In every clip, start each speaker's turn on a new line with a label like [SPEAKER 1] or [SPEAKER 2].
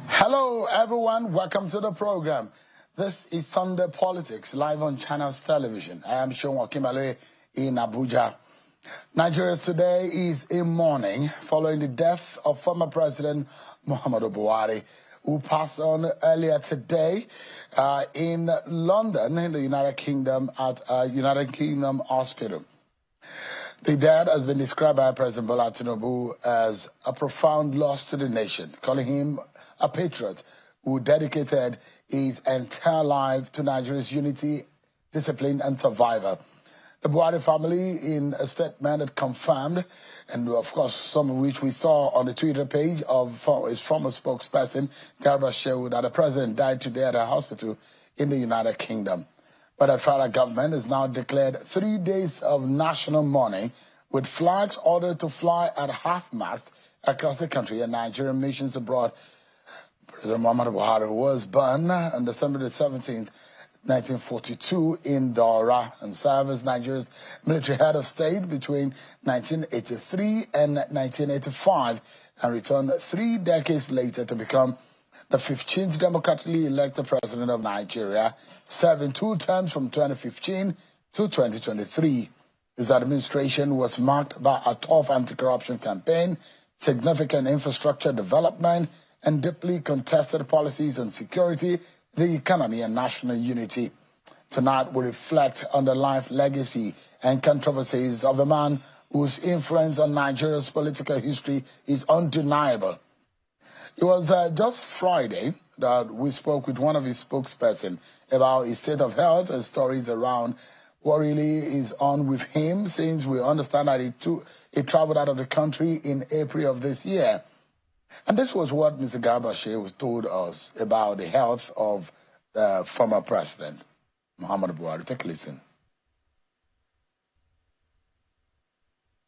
[SPEAKER 1] Hello, everyone. Welcome to the program. This is Sunday Politics, live on Channels Television. I am Sean Wakimale in Abuja. Nigeria today is in mourning following the death of former President Muhammadu Buhari, who passed on earlier today in London, in the United Kingdom, at a United Kingdom hospital. The death has been described by President Bola Tinubu as a profound loss to the nation, calling him a patriot who dedicated his entire life to Nigeria's unity, discipline, and survival. The Buhari family, in a statement, had confirmed, and of course some of which we saw on the Twitter page of his former spokesperson, Garba Shehu, that the president died today at a hospital in the United Kingdom. But the federal government has now declared 3 days of national mourning, with flags ordered to fly at half-mast across the country, and Nigerian missions abroad. President Muhammadu Buhari was born on December the 17th, 1942 in Daura, and served as Nigeria's military head of state between 1983 and 1985, and returned 3 decades later to become the 15th democratically elected president of Nigeria, serving 2 terms from 2015 to 2023. His administration was marked by a tough anti-corruption campaign, significant infrastructure development, and deeply contested policies on security, the economy, and national unity. Tonight, we reflect on the life, legacy, and controversies of a man whose influence on Nigeria's political history is undeniable. It was just Friday that we spoke with one of his spokespersons about his state of health and stories around what really is on with him, since we understand that he traveled out of the country in April of this year. And this was what Mr. Garba Shehu told us about the health of the former president, Muhammadu Buhari. Take a listen.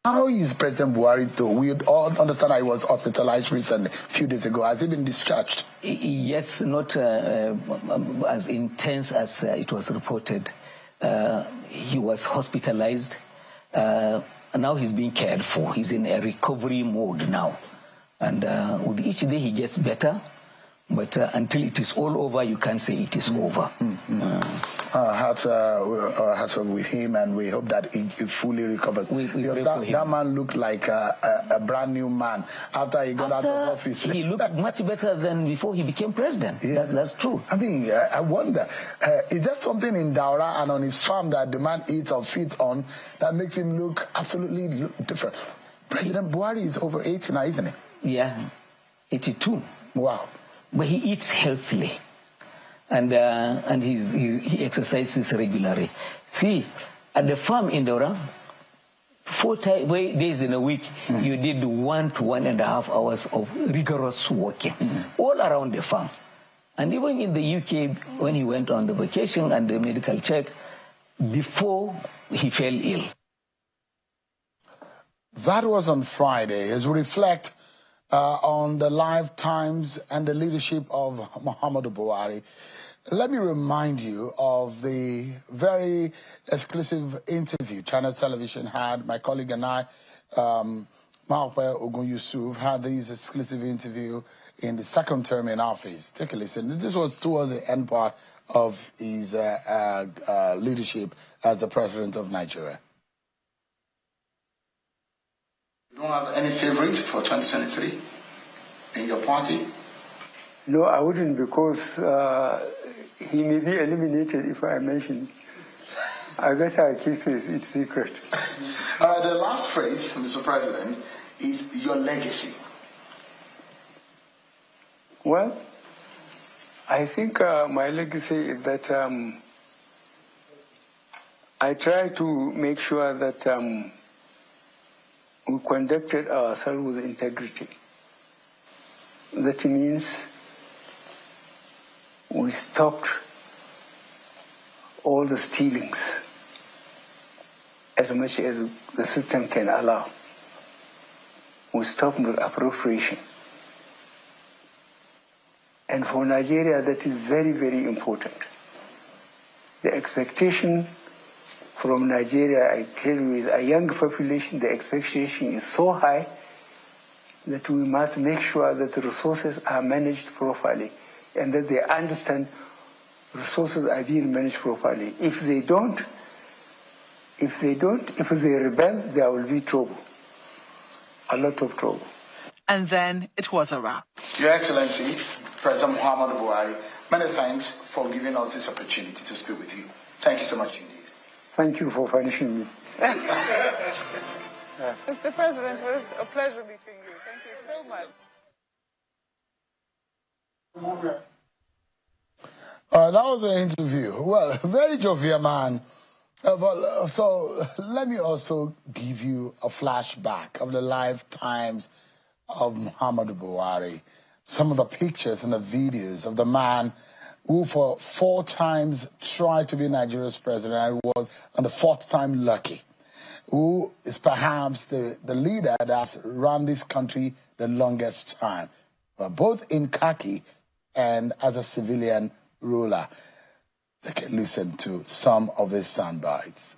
[SPEAKER 1] How is President Buhari, though? We all understand that he was hospitalized recently, a few days ago. Has he been discharged?
[SPEAKER 2] Yes, not as intense as it was reported. He was hospitalized. Now he's being cared for. He's in a recovery mode now. And with each day he gets better, but until it is all over, you can't say it is over.
[SPEAKER 1] Hearts with him, and we hope that he fully recovers. That man looked like a brand new man after he got out of office.
[SPEAKER 2] He looked much better than before he became president. Yeah. That's true.
[SPEAKER 1] I mean, I wonder, is there something in Daura and on his farm that the man eats or feeds on that makes him look absolutely different? President Buhari is over 80 now, isn't he?
[SPEAKER 2] Yeah, 82.
[SPEAKER 1] Wow.
[SPEAKER 2] But he eats healthily, and he exercises regularly. See, at the farm in Daura, 4 days in a week, you did 1 to 1.5 hours of rigorous walking all around the farm. And even in the UK, when he went on the vacation and the medical check, before he fell ill.
[SPEAKER 1] That was on Friday. As we reflect on the lifetimes and the leadership of Muhammadu Buhari, let me remind you of the very exclusive interview Channel Television had. My colleague and I, Obong Attah, had this exclusive interview in the 2nd term in office. Take a listen. This was towards the end part of his leadership as the president of Nigeria. You don't have any favorite for 2023 in your party?
[SPEAKER 3] No, I wouldn't, because he may be eliminated if I mention it. I better keep it secret.
[SPEAKER 1] The last phrase, Mr. President, is your legacy.
[SPEAKER 3] Well, I think my legacy is that I try to make sure that we conducted ourselves with integrity. That means we stopped all the stealings as much as the system can allow. We stopped with appropriation. And for Nigeria, that is very, very important. The expectation from Nigeria, I tell you, with a young population, the expectation is so high that we must make sure that the resources are managed properly and that they understand resources are being managed properly. If they rebel, there will be trouble, a lot of trouble.
[SPEAKER 4] And then it was a wrap.
[SPEAKER 1] Your Excellency, President Muhammadu Buhari, many thanks for giving us this opportunity to speak with you. Thank you so much indeed.
[SPEAKER 3] Thank you for punishing me.
[SPEAKER 4] Mr. President, it was a pleasure meeting you. Thank you so much.
[SPEAKER 1] That was an interview. Well, very jovial man. So let me also give you a flashback of the lifetimes of Muhammadu Buhari. Some of the pictures and the videos of the man who for 4 times tried to be Nigeria's president and was on the 4th time lucky, who is perhaps the leader that's run this country the longest time, both in khaki and as a civilian ruler. Take a listen to some of his sound bites.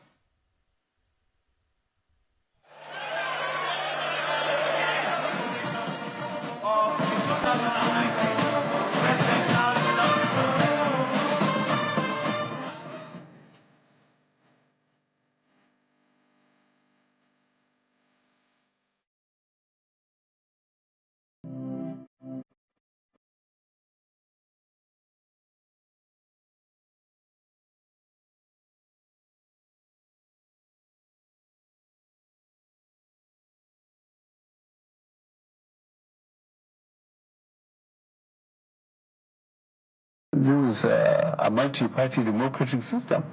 [SPEAKER 5] This is a multi-party democratic system,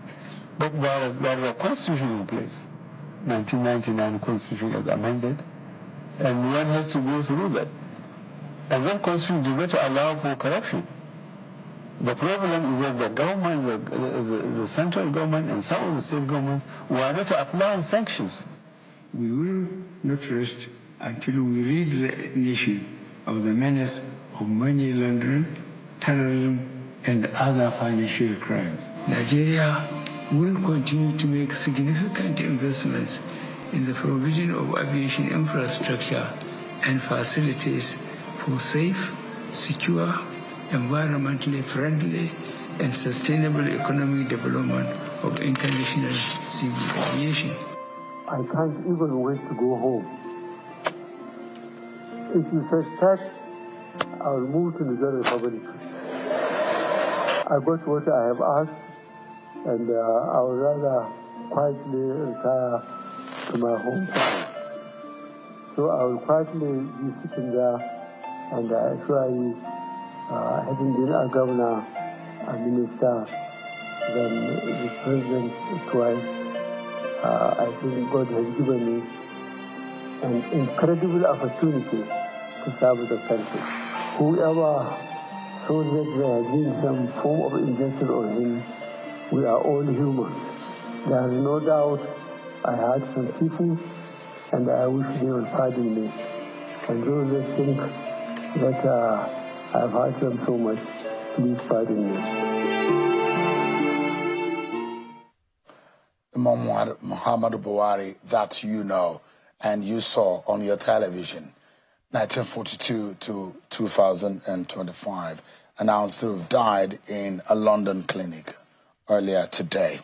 [SPEAKER 5] but there is a constitution in place. 1999 constitution is amended, and one has to go through that. And that constitution does not allow for corruption. The problem is that the government, the central government and some of the state governments were not applying sanctions.
[SPEAKER 3] We will not rest until we rid the nation of the menace of money laundering, terrorism, and other financial crimes. Nigeria will continue to make significant investments in the provision of aviation infrastructure and facilities for safe, secure, environmentally friendly, and sustainable economic development of international civil aviation. I can't even wait to go home. If you say start, I'll move to the Niger Republic. I got what I have asked, and I would rather quietly retire to my hometown. So I will quietly be sitting there, and actually, having been a governor, a minister, then the president twice, I think God has given me an incredible opportunity to serve the country. Whoever thought that there has been some form of injustice on him, we are all human. There is no doubt I had some people, and I wish they will pardon me. And those that think that I've hurt them so much, please pardon me.
[SPEAKER 1] Muhammadu Buhari, that you know and you saw on your television, 1942 to 2025, announced to have died in a London clinic earlier today.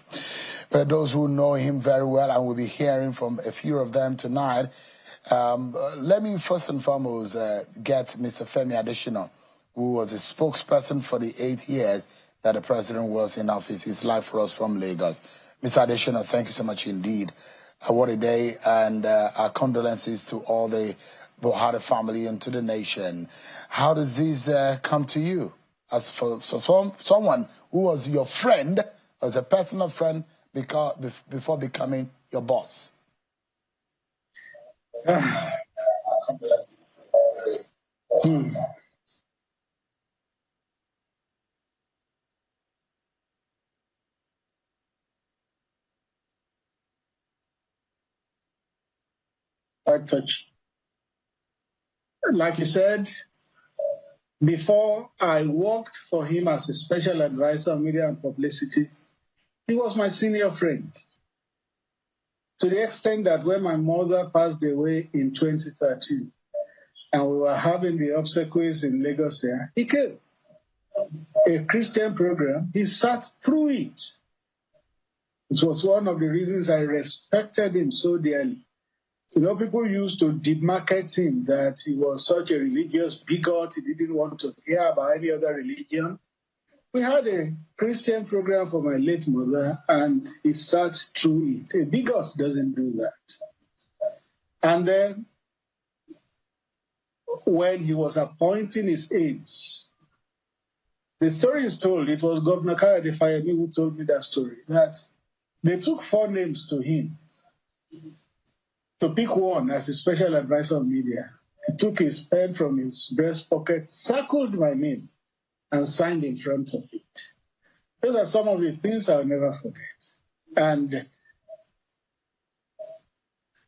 [SPEAKER 1] But those who know him very well, and we'll be hearing from a few of them tonight, let me first and foremost get Mr. Femi Adesina, who was a spokesperson for the 8 years that the president was in office. His life for us from Lagos. Mr. Adesina, thank you so much indeed. What a day, and our condolences to all the Buhari family and to the nation. How does this come to you? As for someone who was your friend, as a personal friend, before becoming your boss.
[SPEAKER 6] Touch. Like you said, before I worked for him as a special advisor on media and publicity, he was my senior friend. To the extent that when my mother passed away in 2013, and we were having the obsequies in Lagos there, he came. A Christian program, he sat through it. It was one of the reasons I respected him so dearly. You know, people used to demarket him that he was such a religious bigot, he didn't want to hear about any other religion. We had a Christian program for my late mother, and he sat through it. A bigot doesn't do that. And then, when he was appointing his aides, the story is told, it was Governor Kayode Fayemi who told me that story, that they took 4 names to him to pick one as a special advisor on media. He took his pen from his breast pocket, circled my name, and signed in front of it. Those are some of the things I'll never forget. And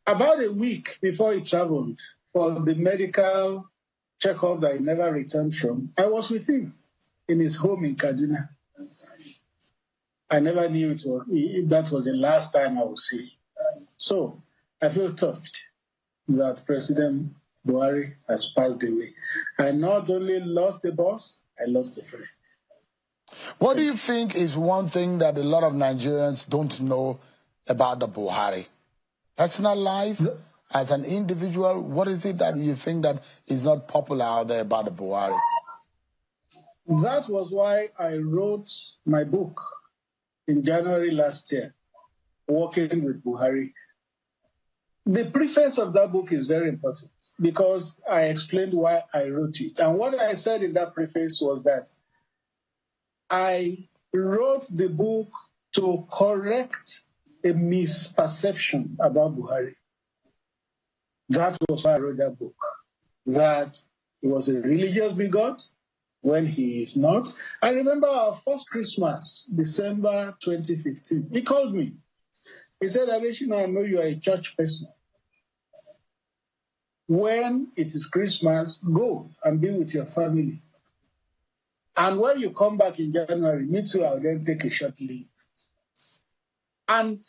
[SPEAKER 6] about a week before he traveled for the medical checkup that he never returned from, I was with him in his home in Kaduna. I never knew that was the last time I would see him. So I feel touched that President Buhari has passed away. I not only lost the boss, I lost a friend.
[SPEAKER 1] What do you think is one thing that a lot of Nigerians don't know about the Buhari? Personal life, as an individual, what is it that you think that is not popular out there about the Buhari?
[SPEAKER 6] That was why I wrote my book in January last year, Working with Buhari. The preface of that book is very important because I explained why I wrote it. And what I said in that preface was that I wrote the book to correct a misperception about Buhari. That was why I wrote that book, that he was a religious bigot when he is not. I remember our first Christmas, December 2015. He called me. He said, Adeshina, I know you are a church person. When it is Christmas, go and be with your family. And when you come back in January, me too, I'll then take a short leave. And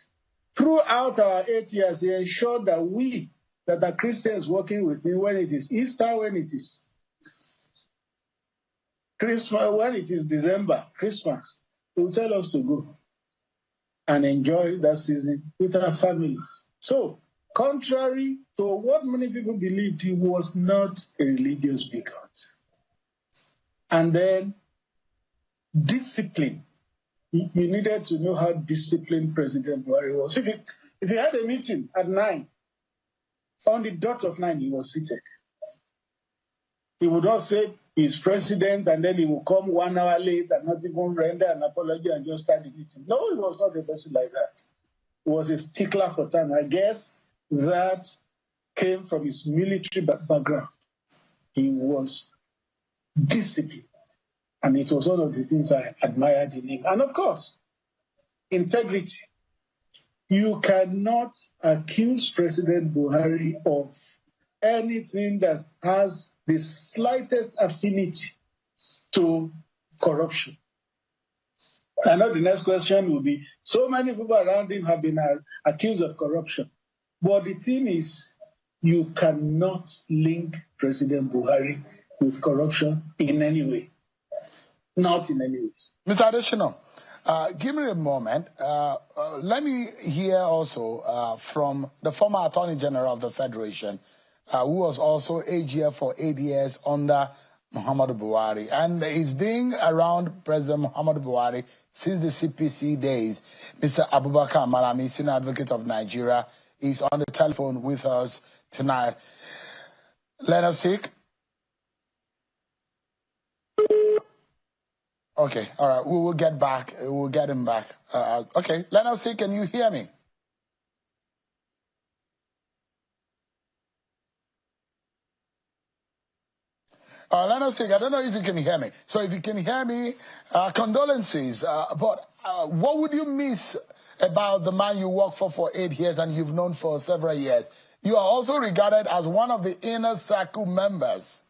[SPEAKER 6] throughout our 8 years, he ensured that we, that are Christians working with me, when it is Easter, when it is Christmas, when it is December, Christmas, he will tell us to go and enjoy that season with our families. So, contrary to what many people believed, he was not a religious bigot. And then, discipline. You needed to know how disciplined President Buhari was. If he had a meeting at 9, on the dot of 9, he was seated. He would not say he's president and then he will come 1 hour late and not even render an apology and just start the meeting. No, he was not a person like that. He was a stickler for time. I guess that came from his military background. He was disciplined. And it was one of the things I admired in him. And of course, integrity. You cannot accuse President Buhari of anything that has the slightest affinity to corruption. I know the next question will be, so many people around him have been accused of corruption. But the thing is, you cannot link President Buhari with corruption in any way. Not in any way.
[SPEAKER 1] Mr. Adeshina, give me a moment. Let me hear also from the former Attorney General of the Federation, who was also AGF for 8 years under Muhammadu Buhari. And he's been around President Muhammadu Buhari since the CPC days. Mr. Abubakar Malami, Senior Advocate of Nigeria, is on the telephone with us tonight. Let us seek. Okay, all right, we will get back. We'll get him back. Okay, let us see, can you hear me? Let us see, I don't know if you can hear me. So if you can hear me, condolences. But what would you miss about the man you worked for 8 years and you've known for several years? You are also regarded as one of the inner circle members.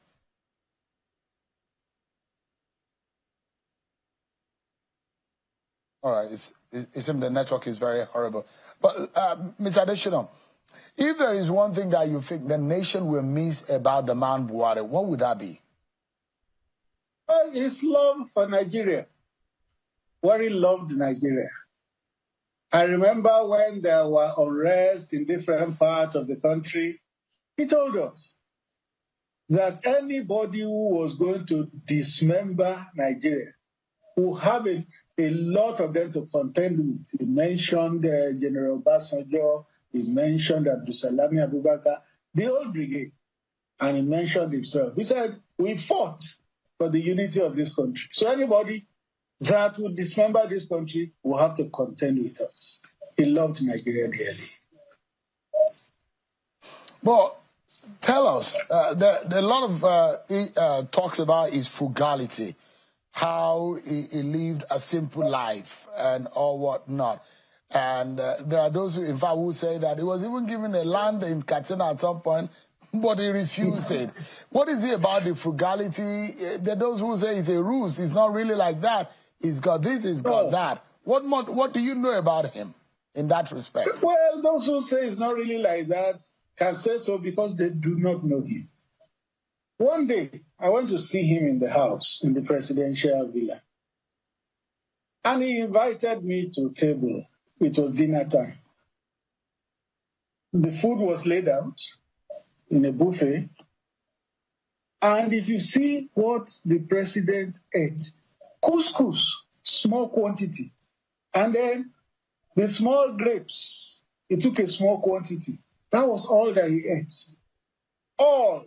[SPEAKER 1] All right. It seems the network is very horrible. But, Mr. Adesina, if there is one thing that you think the nation will miss about the man Buhari, what would that be?
[SPEAKER 6] Well, his love for Nigeria. Buhari loved Nigeria. I remember when there were unrest in different parts of the country, he told us that anybody who was going to dismember Nigeria will have a lot of them to contend with. He mentioned General Obasanjo, he mentioned Abdulsalami Abubakar, the whole brigade, and he mentioned himself. He said, we fought for the unity of this country. So anybody that would dismember this country will have to contend with us. He loved Nigeria dearly.
[SPEAKER 1] Well, tell us, there are a lot of talks about his frugality, how he lived a simple life and all whatnot. And there are those who, in fact, who say that he was even given a land in Katsina at some point, but he refused it. What is it about the frugality? There are those who say it's a ruse. It's not really like that. He's got this, he's got that. What do you know about him in that respect?
[SPEAKER 6] Well, those who say it's not really like that can say so because they do not know him. One day, I went to see him in the house, in the presidential villa. And he invited me to a table. It was dinner time. The food was laid out in a buffet. And if you see what the president ate, couscous, small quantity. And then the small grapes, he took a small quantity. That was all that he ate. All.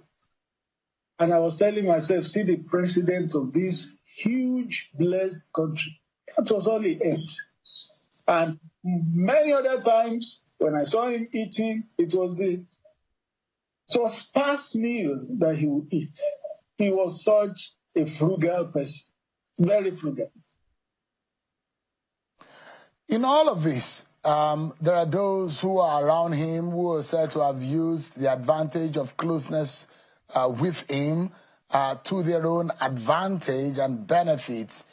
[SPEAKER 6] And I was telling myself, see the president of this huge, blessed country. That was all he ate. And many other times, when I saw him eating, it was the sparse meal that he would eat. He was such a frugal person, very frugal.
[SPEAKER 1] In all of this, there are those who are around him who are said to have used the advantage of closeness with him to their own advantage and benefits,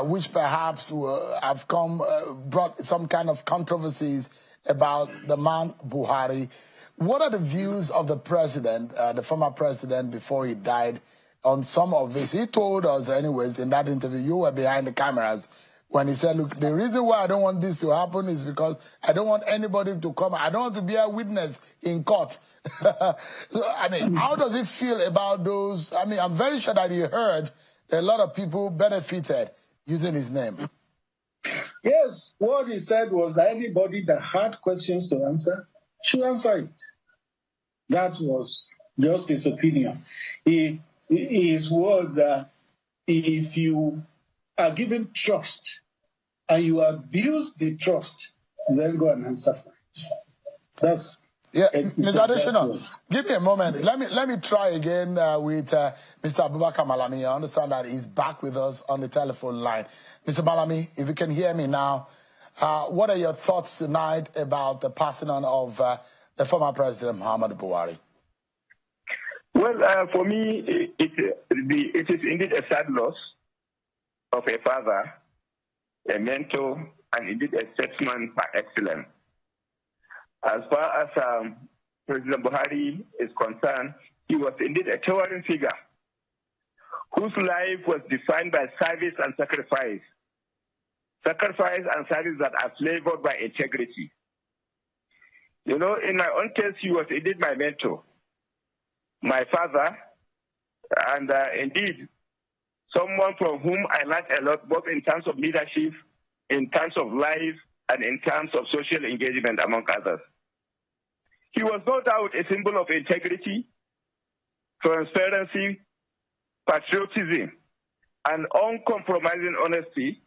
[SPEAKER 1] which perhaps have brought some kind of controversies about the man Buhari. What are the views of the president, the former president, before he died on some of this? He told us, anyways, in that interview, you were behind the cameras, when he said, look, the reason why I don't want this to happen is because I don't want anybody to come. I don't want to be a witness in court. I mean, how does he feel about those? I mean, I'm very sure that he heard that a lot of people benefited using his name.
[SPEAKER 6] Yes, what he said was that anybody that had questions to answer should answer it. That was just his opinion. His words are, if you are given trust and you abuse the trust, then go and answer for it. That's
[SPEAKER 1] Mr. Adesina, give me a moment. Let me try again with Mr. Abubakar Malami. I understand that he's back with us on the telephone line. Mr. Malami, if you can hear me now, what are your thoughts tonight about the passing on of the former President Muhammadu Buhari?
[SPEAKER 7] Well, for me, it is indeed a sad loss of a father, a mentor, and indeed a statesman par excellence. As far as President Buhari is concerned, he was indeed a towering figure whose life was defined by service and sacrifice. Sacrifice and service that are flavored by integrity. You know, in my own case, he was indeed my mentor, my father, and indeed someone from whom I learned a lot, both in terms of leadership, in terms of life, and in terms of social engagement, among others. He was no doubt a symbol of integrity, transparency, patriotism, and uncompromising honesty,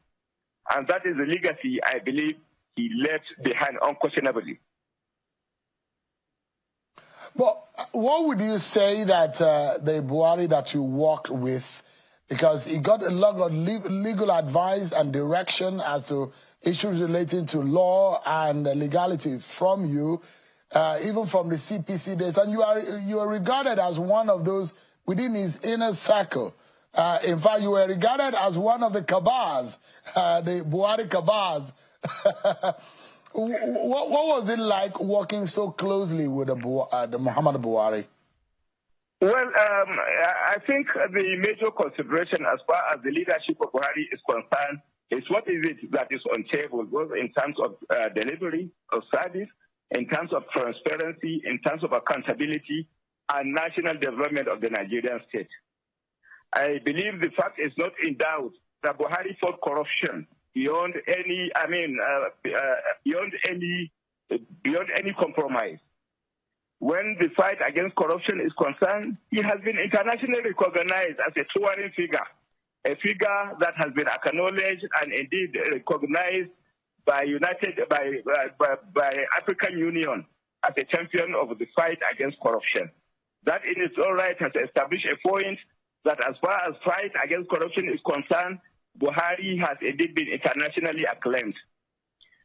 [SPEAKER 7] and that is the legacy I believe he left behind unquestionably.
[SPEAKER 1] Well, what would you say that the Buhari that you worked with, because he got a lot of legal advice and direction as to issues relating to law and legality from you, even from the CPC days, and you are regarded as one of those within his inner circle In fact, you were regarded as one of the Kabars, the Buhari Kabars. What was it like working so closely with the Muhammad Buhari?
[SPEAKER 7] Well, I think the major consideration as far as the leadership of Buhari is concerned is what is it that is on table, both in terms of delivery of service, in terms of transparency, in terms of accountability, and national development of the Nigerian state. I believe the fact is not in doubt that Buhari fought corruption beyond any, beyond any compromise. When the fight against corruption is concerned, he has been internationally recognized as a towering figure, a figure that has been acknowledged and indeed recognized by African Union as a champion of the fight against corruption. That in its own right has established a point that as far as fight against corruption is concerned, Buhari has indeed been internationally acclaimed.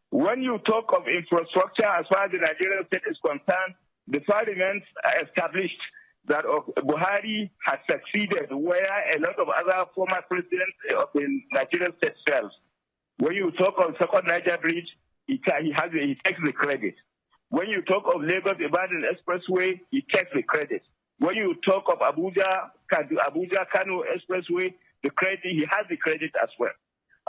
[SPEAKER 7] When you talk of infrastructure as far as the Nigerian state is concerned, the fact remains established that Buhari has succeeded where a lot of other former presidents of the Nigerian state failed. When you talk of Second Niger Bridge, he takes the credit. When you talk of Lagos-Ibadan Expressway, he takes the credit. When you talk of Abuja-Kano Expressway, he has the credit as well.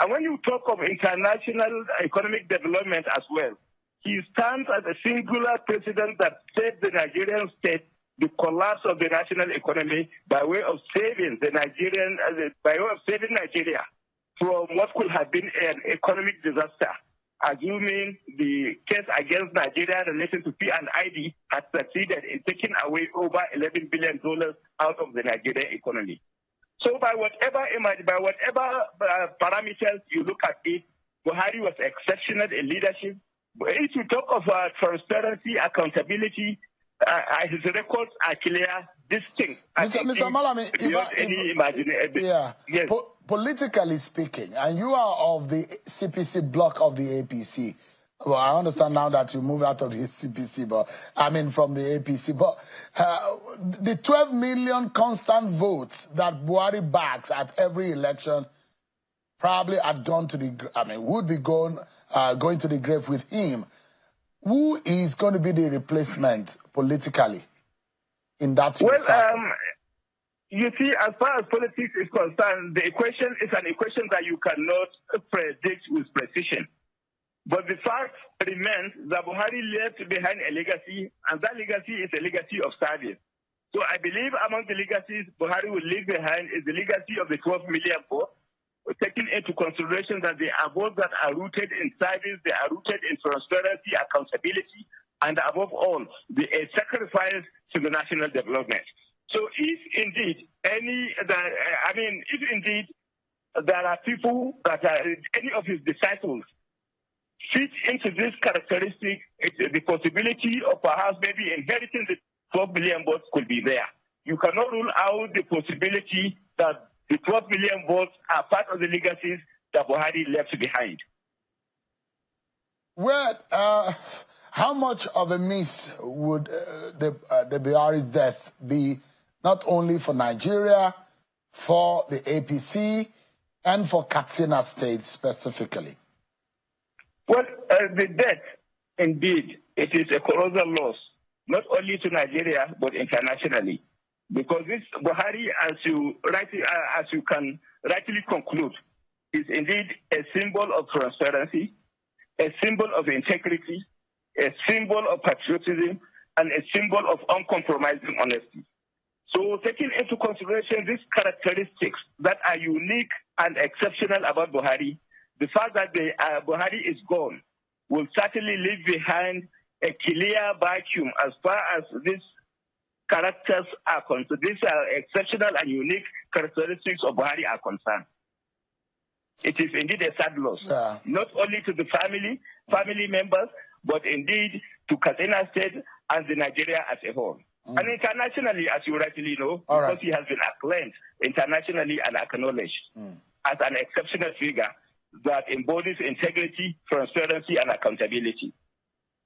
[SPEAKER 7] And when you talk of international economic development as well, he stands as a singular president that saved the Nigerian state the collapse of the national economy by way of saving Nigeria from what could have been an economic disaster, assuming the case against Nigeria related to P&ID had succeeded in taking away over $11 billion out of the Nigerian economy. So by whatever parameters you look at it, Buhari was exceptional in leadership. If you talk of transparency, accountability, his records are clear, distinct.
[SPEAKER 1] Mr. Malami,
[SPEAKER 7] yes.
[SPEAKER 1] Politically speaking, and you are of the CPC block of the APC. Well, I understand now that you moved out of the CPC, but I mean from the APC. But the 12 million constant votes that Buhari backs at every election probably had gone to the, would be going to the grave with him. Who is going to be the replacement politically in that?
[SPEAKER 7] Well, you see, as far as politics is concerned, the equation is an equation that you cannot predict with precision. But the fact remains that Buhari left behind a legacy, and that legacy is a legacy of service. So I believe among the legacies Buhari will leave behind is the legacy of the 12 million votes, taking into consideration that they are votes that are rooted in service, they are rooted in transparency, accountability, and above all, a sacrifice to the national development. So if indeed there are people that are, any of his disciples fit into this characteristic, the possibility of perhaps maybe inheriting the 12 million votes could be there. You cannot rule out the possibility that the 12 million votes are part of the legacies that Buhari left behind.
[SPEAKER 1] Well, how much of a miss would the Buhari's death be, not only for Nigeria, for the APC, and for Katsina State specifically?
[SPEAKER 7] Well, the death, indeed, it is a colossal loss, not only to Nigeria, but internationally. Because this Buhari, as you can rightly conclude, is indeed a symbol of transparency, a symbol of integrity, a symbol of patriotism, and a symbol of uncompromising honesty. So taking into consideration these characteristics that are unique and exceptional about Buhari, the fact that Buhari is gone will certainly leave behind a clear vacuum as far as these characters are concerned. These are exceptional and unique characteristics of Buhari are concerned. It is indeed a sad loss, not only to the family members, but indeed to Katsina State and the Nigeria as a whole. And internationally, as you rightly know, because he has been acclaimed internationally and acknowledged as an exceptional figure that embodies integrity, transparency, and accountability.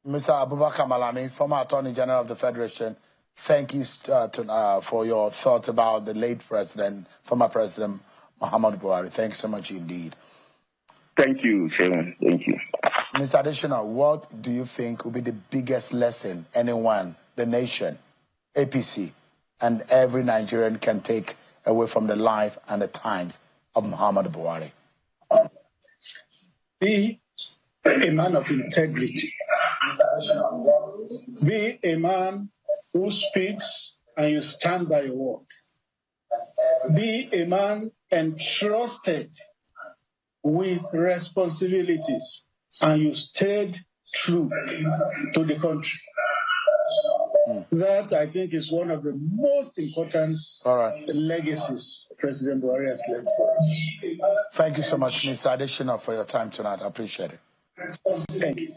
[SPEAKER 1] Mr. Abubakar Malami, former Attorney General of the Federation, thank you for your thoughts about the late president, former President Muhammadu Buhari. Thanks so much indeed.
[SPEAKER 7] Thank you, Sharon. Thank you.
[SPEAKER 1] Mr. Additional, what do you think will be the biggest lesson anyone, the nation, APC, and every Nigerian can take away from the life and the times of Muhammadu Buhari?
[SPEAKER 6] Be a man of integrity. Be a man who speaks and you stand by your word. Be a man entrusted with responsibilities and you stayed true to the country. That, I think, is one of the most important legacies President Buhari has left for us.
[SPEAKER 1] Thank you so much, Mr. Additional, for your time tonight. I appreciate it.
[SPEAKER 6] Thank you.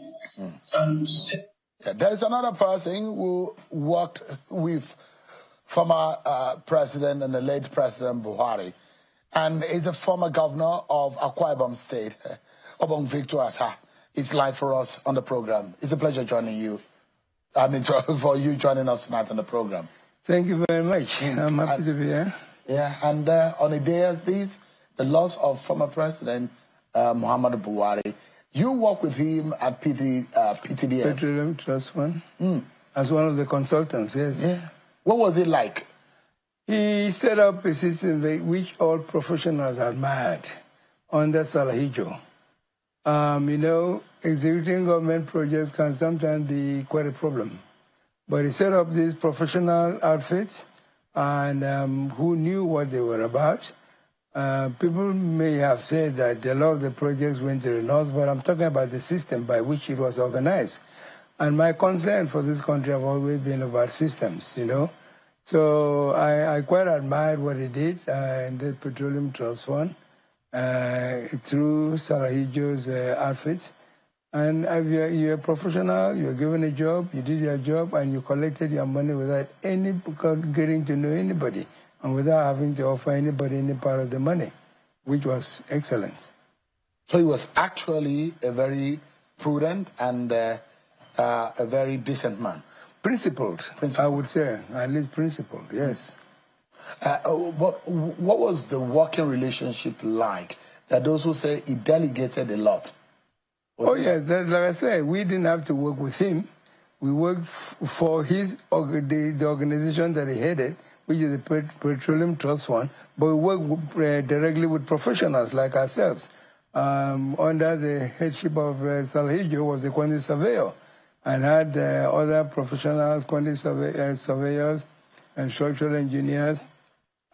[SPEAKER 1] Yeah, there is another person who worked with former President and the late President Buhari, and is a former governor of Akwa Ibom State, Obong Attah. It's live for us on the program. It's a pleasure joining you. I mean, for you joining us tonight on the program.
[SPEAKER 8] Thank you very much. I'm happy to be here.
[SPEAKER 1] Yeah, and on a day as this, the loss of former President Muhammadu Buhari, you work with him at PTDF.
[SPEAKER 8] Petroleum Trust Fund, as one of the consultants, yes.
[SPEAKER 1] Yeah. What was it like?
[SPEAKER 8] He set up a system which all professionals admired under Salahijo. You know, executing government projects can sometimes be quite a problem. But he set up these professional outfits and who knew what they were about. People may have said that a lot of the projects went to the north, but I'm talking about the system by which it was organized. And my concern for this country have always been about systems, you know. So I quite admired what he did in the Petroleum Trust Fund through Salahijo's outfits. And if you're a professional, you're given a job, you did your job, and you collected your money without getting to know anybody and without having to offer anybody any part of the money, which was excellent.
[SPEAKER 1] So he was actually a very prudent and a very decent man.
[SPEAKER 8] Principled, I would say, at least principled, yes.
[SPEAKER 1] What was the working relationship like? That those who say he delegated a lot.
[SPEAKER 8] Yes, like I said, we didn't have to work with him. We worked for the organization that he headed, which is the Petroleum Trust Fund, but we worked directly with professionals like ourselves. Under the headship of Salahijo was the quantity surveyor, and had other professionals, quantity surveyors, and structural engineers,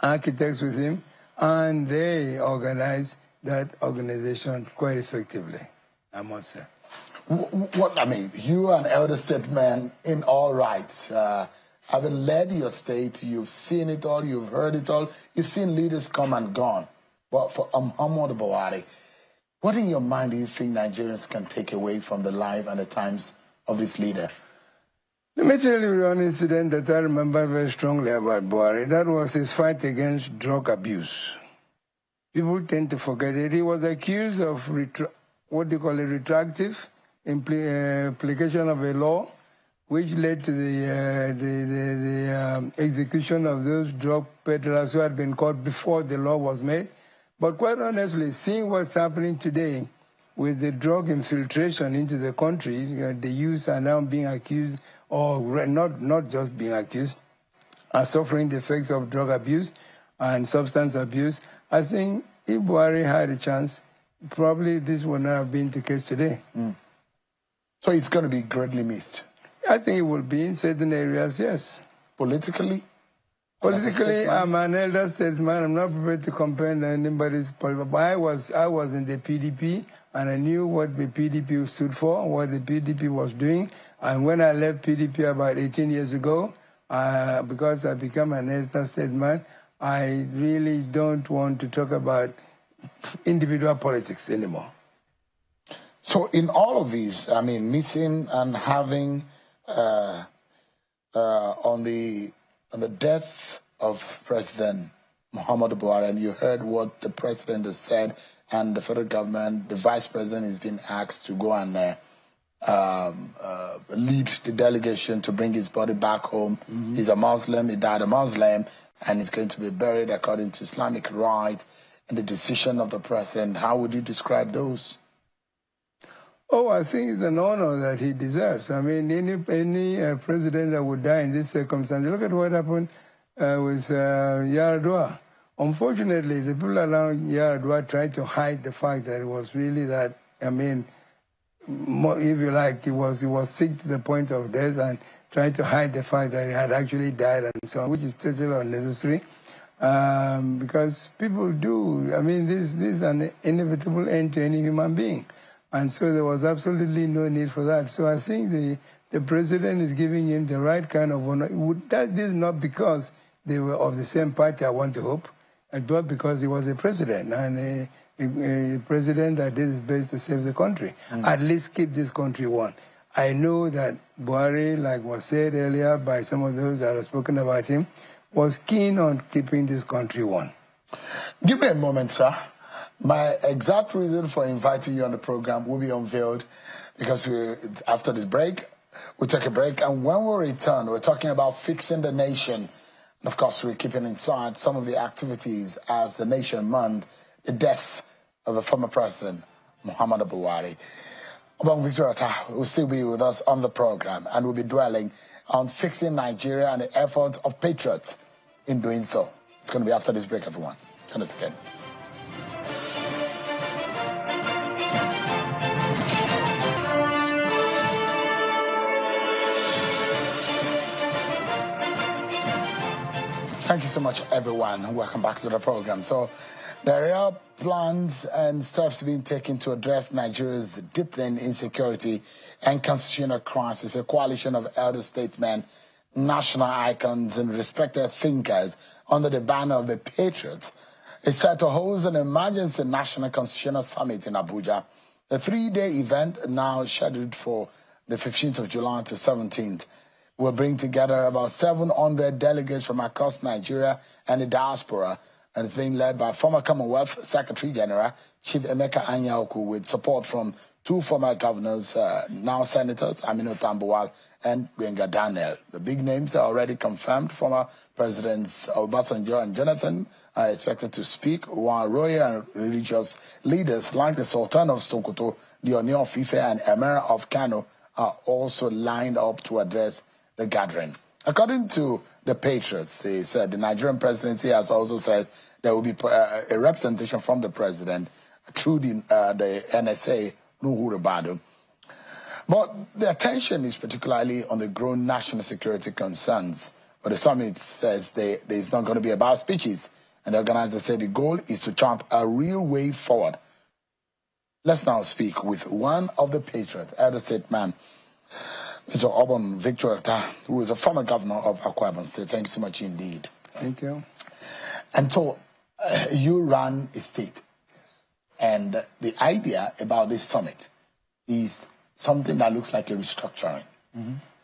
[SPEAKER 8] architects with him, and they organized that organization quite effectively, I must say.
[SPEAKER 1] What I mean, you are an elder statesman in all rights. Having led your state, you've seen it all, you've heard it all, you've seen leaders come and gone. But for Muhammadu Buhari, what in your mind do you think Nigerians can take away from the life and the times of this leader?
[SPEAKER 8] Let me tell you one incident that I remember very strongly about Buhari. That was his fight against drug abuse. People tend to forget it. He was accused of retroactive application of a law, which led to the execution of those drug peddlers who had been caught before the law was made. But quite honestly, seeing what's happening today with the drug infiltration into the country, the youth are now being accused, or not just being accused, are suffering the effects of drug abuse and substance abuse. I think if Buhari had a chance, probably this would not have been the case today.
[SPEAKER 1] So it's going to be greatly missed?
[SPEAKER 8] I think it will be in certain areas, yes.
[SPEAKER 1] Politically?
[SPEAKER 8] Politically, I'm an elder statesman. I'm not prepared to compare anybody's politics. But I was in the PDP, and I knew what the PDP stood for, what the PDP was doing. And when I left PDP about 18 years ago, because I became an elder statesman, I really don't want to talk about individual politics anymore.
[SPEAKER 1] So in all of these, I mean, missing and having on the death of President Muhammadu Buhari, and you heard what the president has said, and the federal government, the vice president is being asked to go and lead the delegation to bring his body back home. He's a Muslim, he died a Muslim, and he's going to be buried according to Islamic rite and the decision of the president. How would you describe those?
[SPEAKER 8] Oh, I think it's an honor that he deserves. I mean, any president that would die in this circumstance. Look at what happened with Yar'Adua. Unfortunately, the people around Yar'Adua tried to hide the fact that it was really that, I mean, if you like, he was sick to the point of death and tried to hide the fact that he had actually died and so on, which is totally unnecessary. Because people do, I mean, this is an inevitable end to any human being. And so there was absolutely no need for that. So I think the president is giving him the right kind of honor. That is not because they were of the same party, I want to hope, but because he was a president, and a president that did his best to save the country, at least keep this country one. I know that Buhari, like was said earlier by some of those that have spoken about him, was keen on keeping this country one.
[SPEAKER 1] Give me a moment, sir. My exact reason for inviting you on the program will be unveiled because after this break, we'll take a break. And when we return, we're talking about fixing the nation. And of course, we're keeping inside some of the activities as the nation mourned the death of the former president, Muhammadu Buhari. Obong Attah will still be with us on the program, and we'll be dwelling on fixing Nigeria and the efforts of patriots in doing so. It's going to be after this break, everyone. Join us again. Thank you so much, everyone. Welcome back to the program. So there are plans and steps being taken to address Nigeria's deepening insecurity and constitutional crisis. A coalition of elder statesmen, national icons, and respected thinkers under the banner of the Patriots is set to host an emergency national constitutional summit in Abuja. The three-day event, now scheduled for the 15th of July to 17th, will bring together about 700 delegates from across Nigeria and the diaspora, and it's being led by former Commonwealth Secretary General Chief Emeka Anyaoku, with support from two former governors, now senators, Aminu Tambuwal and Gbenga Daniel. The big names are already confirmed. Former Presidents Obasanjo and Jonathan are expected to speak, while royal and religious leaders like the Sultan of Sokoto, the Oni of Ife, and Emir of Kano are also lined up to address the gathering. According to the Patriots, they said the Nigerian presidency has also said there will be a representation from the president through the NSA, Nuhu Ribadu. But the attention is particularly on the growing national security concerns. But the summit says it's not going to be about speeches. And the organizers say the goal is to chart a real way forward. Let's now speak with one of the Patriots, elder statesman, Mr. Obong Attah, who is a former governor of Akwa Ibom State. Thank you so much indeed.
[SPEAKER 8] Thank you.
[SPEAKER 1] And so you run a state. Yes. And the idea about this summit is something that looks like a restructuring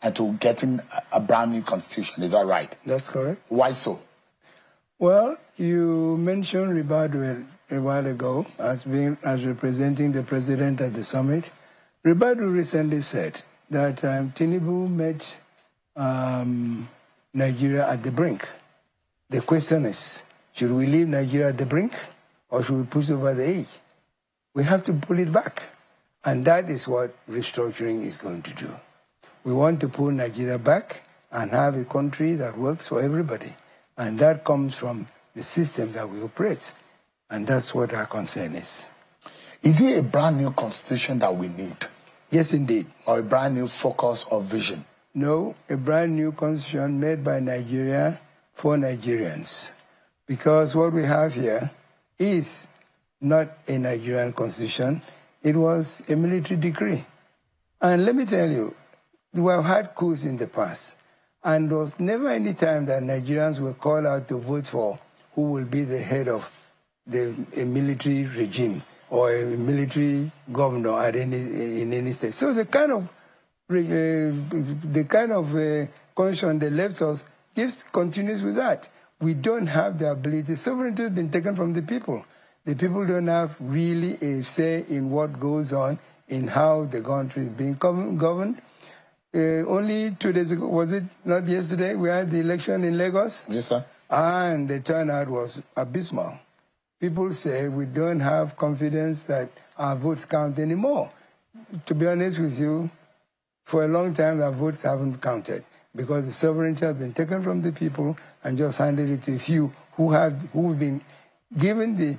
[SPEAKER 1] and to getting a brand new constitution. Is that right?
[SPEAKER 8] That's correct.
[SPEAKER 1] Why so?
[SPEAKER 8] Well, you mentioned Ribadu a while ago as representing the president at the summit. Ribadu recently said that Tinubu met Nigeria at the brink. The question is, should we leave Nigeria at the brink or should we push over the edge? We have to pull it back. And that is what restructuring is going to do. We want to pull Nigeria back and have a country that works for everybody. And that comes from the system that we operate. And that's what our concern is.
[SPEAKER 1] Is it a brand new constitution that we need?
[SPEAKER 8] Yes, indeed.
[SPEAKER 1] Or a brand new focus or vision?
[SPEAKER 8] No, a brand new constitution made by Nigeria for Nigerians. Because what we have here is not a Nigerian constitution. It was a military decree. And let me tell you, we have had coups in the past. And there was never any time that Nigerians were called out to vote for who will be the head of a military regime or a military governor in any state. So the kind of constitution they left us continues with that. We don't have the ability. Sovereignty has been taken from the people. The people don't have really a say in what goes on in how the country is being governed. Only 2 days ago, was it not yesterday, we had the election in Lagos?
[SPEAKER 1] Yes, sir.
[SPEAKER 8] And the turnout was abysmal. People say we don't have confidence that our votes count anymore. To be honest with you, for a long time, our votes haven't counted because the sovereignty has been taken from the people and just handed it to a few who've been given the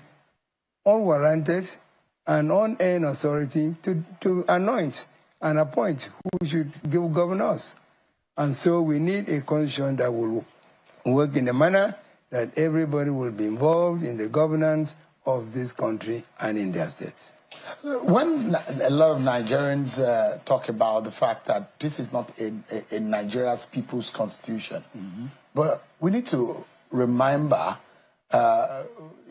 [SPEAKER 8] unwarranted and unearned authority to anoint and appoint who should govern us. And so we need a constitution that will work in a manner that everybody will be involved in the governance of this country and in their states.
[SPEAKER 1] When a lot of Nigerians talk about the fact that this is not a Nigeria's people's constitution, but we need to remember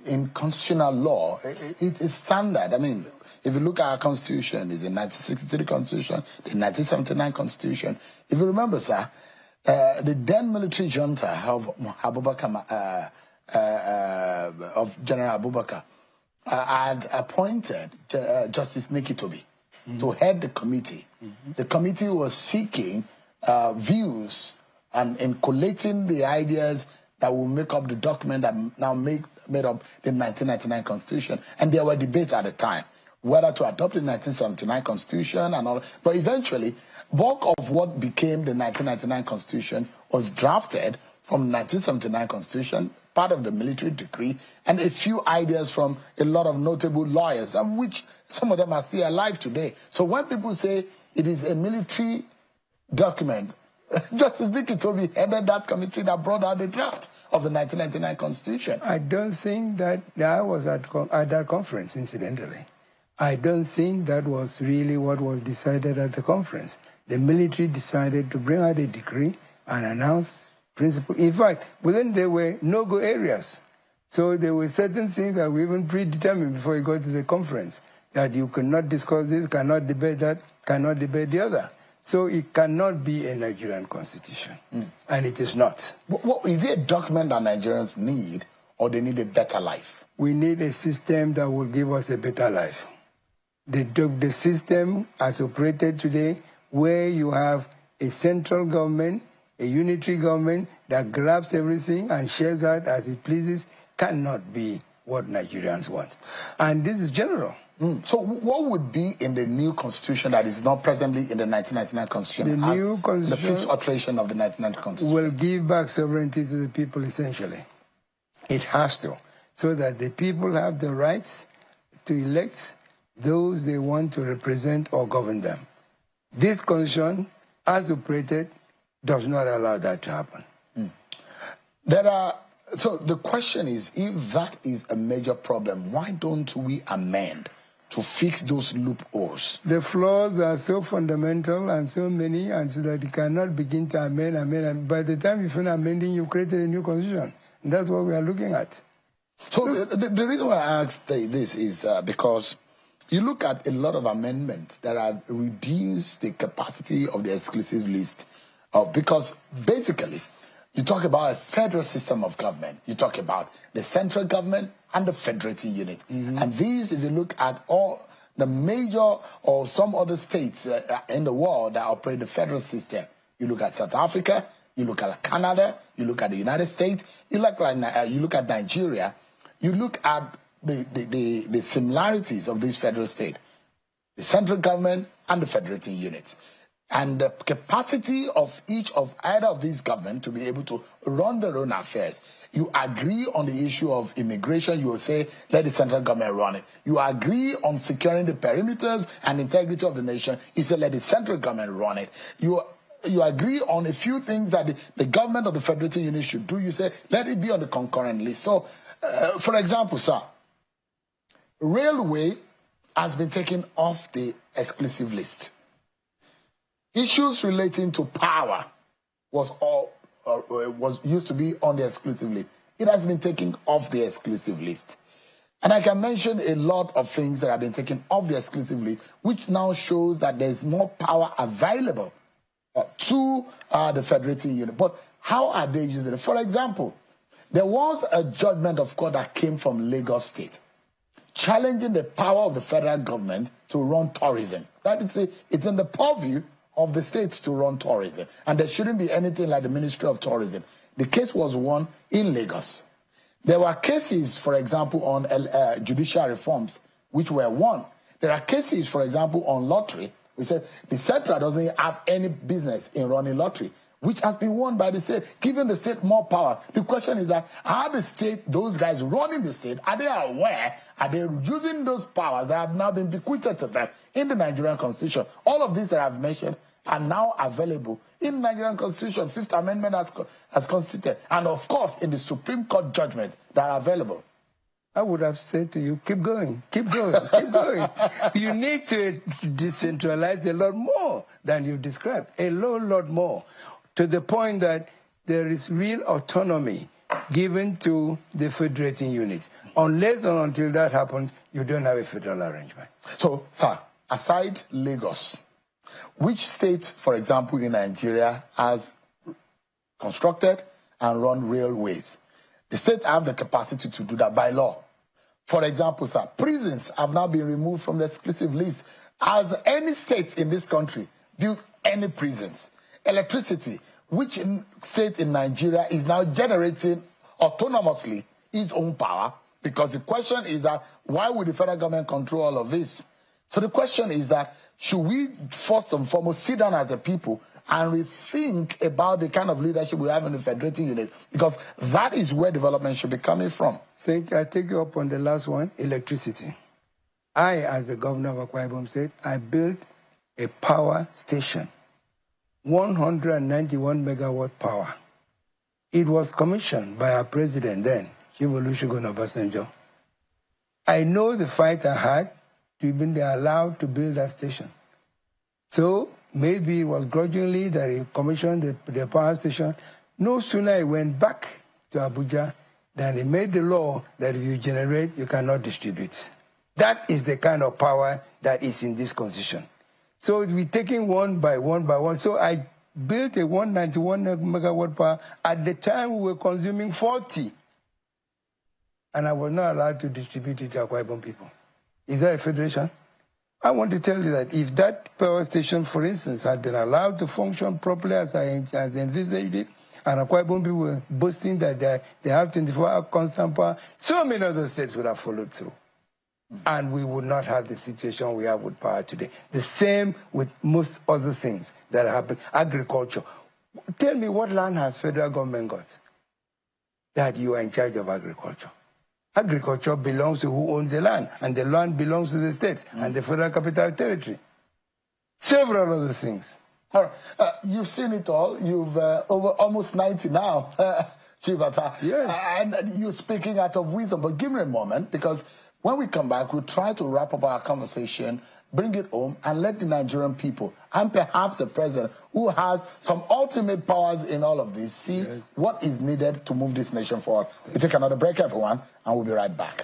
[SPEAKER 1] in constitutional law, it is standard. I mean, if you look at our constitution, it's the 1963 constitution, the 1979 constitution. If you remember, sir, the then military junta of General Abubakar had appointed Justice Nikitobi to head the committee. The committee was seeking views and in collating the ideas that will make up the document that now made up the 1999 Constitution. And there were debates at the time whether to adopt the 1979 Constitution and all. But eventually, bulk of what became the 1999 Constitution was drafted from the 1979 Constitution, part of the military decree, and a few ideas from a lot of notable lawyers, of which some of them are still alive today. So when people say it is a military document, Justice Nikitobi headed that committee that brought out the draft of the 1999 Constitution.
[SPEAKER 8] I don't think that I was at that conference, incidentally. I don't think that was really what was decided at the conference. The military decided to bring out a decree and announce principles. In fact, within there were no-go areas. So there were certain things that were even predetermined before you go to the conference, that you cannot discuss this, cannot debate that, cannot debate the other. So it cannot be a Nigerian constitution, and it is not.
[SPEAKER 1] Is it a document that Nigerians need, or they need a better life?
[SPEAKER 8] We need a system that will give us a better life. The system as operated today, where you have a central government, a unitary government that grabs everything and shares out as it pleases, cannot be what Nigerians want. And this is general.
[SPEAKER 1] So what would be in the new constitution that is not presently in the 1999 constitution?
[SPEAKER 8] The new constitution,
[SPEAKER 1] the fifth alteration of the 1999 constitution,
[SPEAKER 8] will give back sovereignty to the people essentially. It has to, so that the people have the rights to elect those they want to represent or govern them. This constitution, as operated, does not allow that to happen.
[SPEAKER 1] So the question is, if that is a major problem, why don't we amend to fix those loopholes?
[SPEAKER 8] The flaws are so fundamental and so many, and so that you cannot begin to amend. And by the time you finish amending, you've created a new constitution. And that's what we are looking at.
[SPEAKER 1] So the reason why I asked this is because you look at a lot of amendments that have reduced the capacity of the exclusive list. Because basically, you talk about a federal system of government. You talk about the central government and the federating unit. And these, if you look at all the major or some other states in the world that operate the federal system, you look at South Africa, you look at Canada, you look at the United States, you look at Nigeria, you look at the similarities of these federal states, the central government and the federating units. And the capacity of either of these governments to be able to run their own affairs. You agree on the issue of immigration, you will say, let the central government run it. You agree on securing the perimeters and integrity of the nation, you say, let the central government run it. You agree on a few things that the government of the federating unit should do, you say, let it be on the concurrent list. So, for example, sir, railway has been taken off the exclusive list. Issues relating to power was used to be on the exclusive list. It has been taken off the exclusive list. And I can mention a lot of things that have been taken off the exclusive list, which now shows that there's more power available to the federating unit. But how are they using it? For example, there was a judgment of court that came from Lagos State challenging the power of the federal government to run tourism. That it's in the purview of the states to run tourism. And there shouldn't be anything like the Ministry of Tourism. The case was won in Lagos. There were cases, for example, on judicial reforms, which were won. There are cases, for example, on lottery, which said the central doesn't have any business in running lottery, which has been won by the state, giving the state more power. The question is that, are the state, those guys running the state, are they aware, are they using those powers that have now been bequeathed to them in the Nigerian Constitution? All of these that I've mentioned are now available in the Nigerian Constitution. Fifth Amendment has constituted, and of course in the Supreme Court judgments that are available.
[SPEAKER 8] I would have said to you, keep going, keep going, keep going. You need to decentralize a lot more than you described, a lot more, to the point that there is real autonomy given to the federating units. Unless and until that happens, you don't have a federal arrangement.
[SPEAKER 1] So, sir, aside Lagos, which state, for example, in Nigeria has constructed and run railways? The state have the capacity to do that by law. For example, sir, prisons have now been removed from the exclusive list. Has any state in this country built any prisons? Electricity, which state in Nigeria is now generating autonomously its own power? Because the question is that, why would the federal government control all of this? So the question is that, should we first and foremost sit down as a people and rethink about the kind of leadership we have in the federating unit? Because that is where development should be coming from.
[SPEAKER 8] So I take you up on the last one, electricity. I, as the governor of Akwa Ibom State, I built a power station, 191 megawatt power. It was commissioned by our president then, Chief Olusegun Obasanjo. I know the fight I had to even be allowed to build that station. So maybe it was grudgingly that he commissioned the power station. No sooner he went back to Abuja than he made the law that if you generate, you cannot distribute. That is the kind of power that is in this constitution. So we're taking one by one. So I built a 191 megawatt power. At the time, we were consuming 40. And I was not allowed to distribute it to Akwa Ibom people. Is that a federation? I want to tell you that if that power station, for instance, had been allowed to function properly as I envisaged it, and Akwa Ibom people were boasting that they have 24-hour constant power, so many other states would have followed through. And we would not have the situation we have with power today. The same with most other things that happen. Agriculture. Tell me, what land has federal government got that you are in charge of agriculture? Agriculture belongs to who owns the land, and the land belongs to the states and the Federal Capital Territory. Several other things.
[SPEAKER 1] All right. You've seen it all. You've over almost 90 now, Chief Attah.
[SPEAKER 8] Yes.
[SPEAKER 1] And you're speaking out of wisdom. But give me a moment, because when we come back, we'll try to wrap up our conversation, bring it home, and let the Nigerian people, and perhaps the president, who has some ultimate powers in all of this, see what is needed to move this nation forward. We take another break, everyone, and we'll be right back.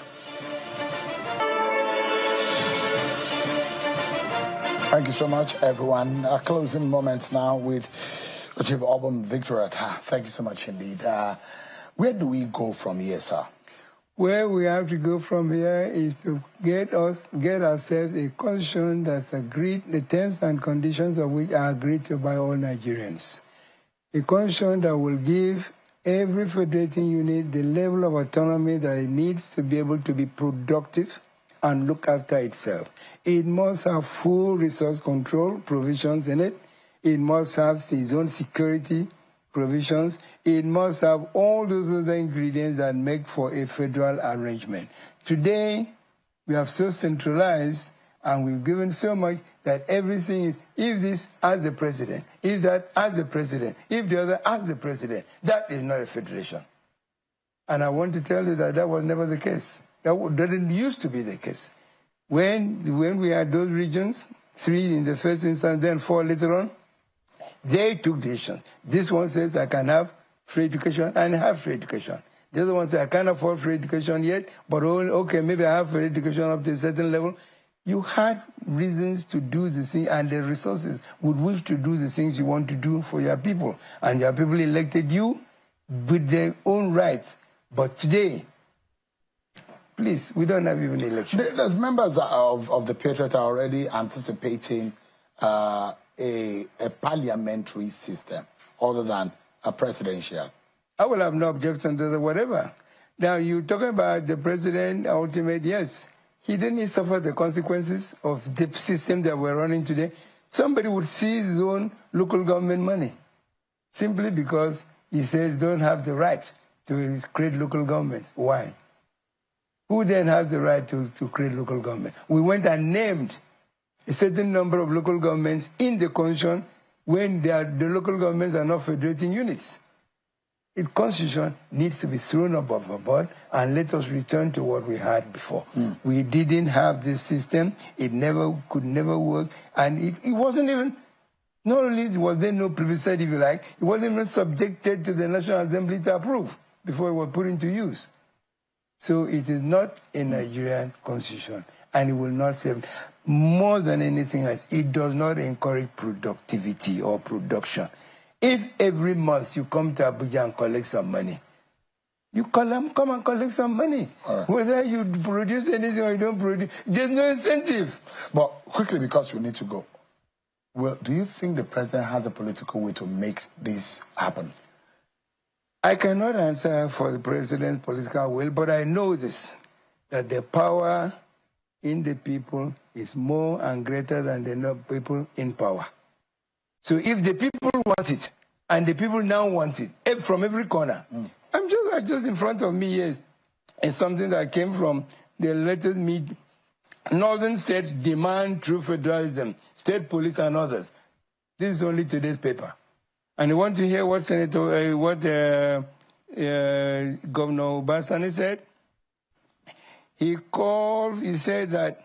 [SPEAKER 1] Thank you so much, everyone. Our closing moments now with Chief Obong Attah. Thank you so much indeed. Where do we go from here, sir?
[SPEAKER 8] Where we have to go from here is to get ourselves a constitution that's agreed, the terms and conditions of which are agreed to by all Nigerians. A constitution that will give every federating unit the level of autonomy that it needs to be able to be productive and look after itself. It must have full resource control provisions in it. It must have its own security provisions. It must have all those other ingredients that make for a federal arrangement. Today, we have so centralized and we've given so much that everything is, if this, as the president, if that, as the president, if the other, as the president. That is not a federation. And I want to tell you that that was never the case. That didn't used to be the case. When we had those regions, 3 in the first instance, then 4 later on, they took decisions. This one says I can have free education and have free education. The other one says I can't afford free education yet, but okay, maybe I have free education up to a certain level. You had reasons to do the thing and the resources with which to do the things you want to do for your people. And your people elected you with their own rights. But today, Please, we don't have even elections.
[SPEAKER 1] There's members of the Patriot are already anticipating a parliamentary system other than a presidential.
[SPEAKER 8] I will have no objection to the whatever. Now, you talking about the president, ultimate, yes. He didn't suffer the consequences of the system that we're running today. Somebody would seize his own local government money simply because he says don't have the right to create local governments. Why? Who then has the right to create local government? We went and named a certain number of local governments in the constitution when the local governments are not federating units. The constitution needs to be thrown overboard and let us return to what we had before. We didn't have this system. It could never work. And it wasn't even, not only was there no plebiscite, if you like, it wasn't even subjected to the National Assembly to approve before it was put into use. So it is not a Nigerian constitution, and it will not save. More than anything else, it does not encourage productivity or production. If every month you come to Abuja and collect some money, you come and collect some money. Right. Whether you produce anything or you don't produce, there's no incentive.
[SPEAKER 1] But quickly, because we need to go, well, do you think the president has a political way to make this happen?
[SPEAKER 8] I cannot answer for the president's political will, but I know this, that the power in the people is more and greater than the people in power. So if the people want it, and the people now want it, from every corner, I'm just in front of me here, is something that came from the latest meet. Northern states demand true federalism, state police and others. This is only today's paper. And you want to hear what Governor Obasani said? He said that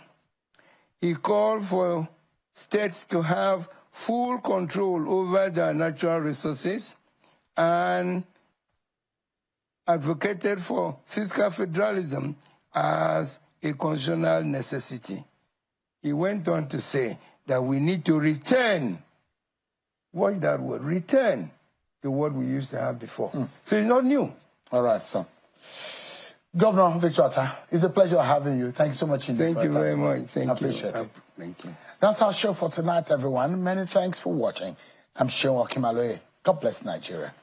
[SPEAKER 8] he called for states to have full control over their natural resources and advocated for fiscal federalism as a constitutional necessity. He went on to say that we need to return, watch that word, return to what we used to have before. So it's not new.
[SPEAKER 1] All right, so. Governor Victor Attah, it's a pleasure having you. Thank you so much.
[SPEAKER 8] Thank you very much. Thank you.
[SPEAKER 1] I appreciate it.
[SPEAKER 8] Thank you.
[SPEAKER 1] That's our show for tonight, everyone. Many thanks for watching. I'm Seun Okimaloye. God bless Nigeria.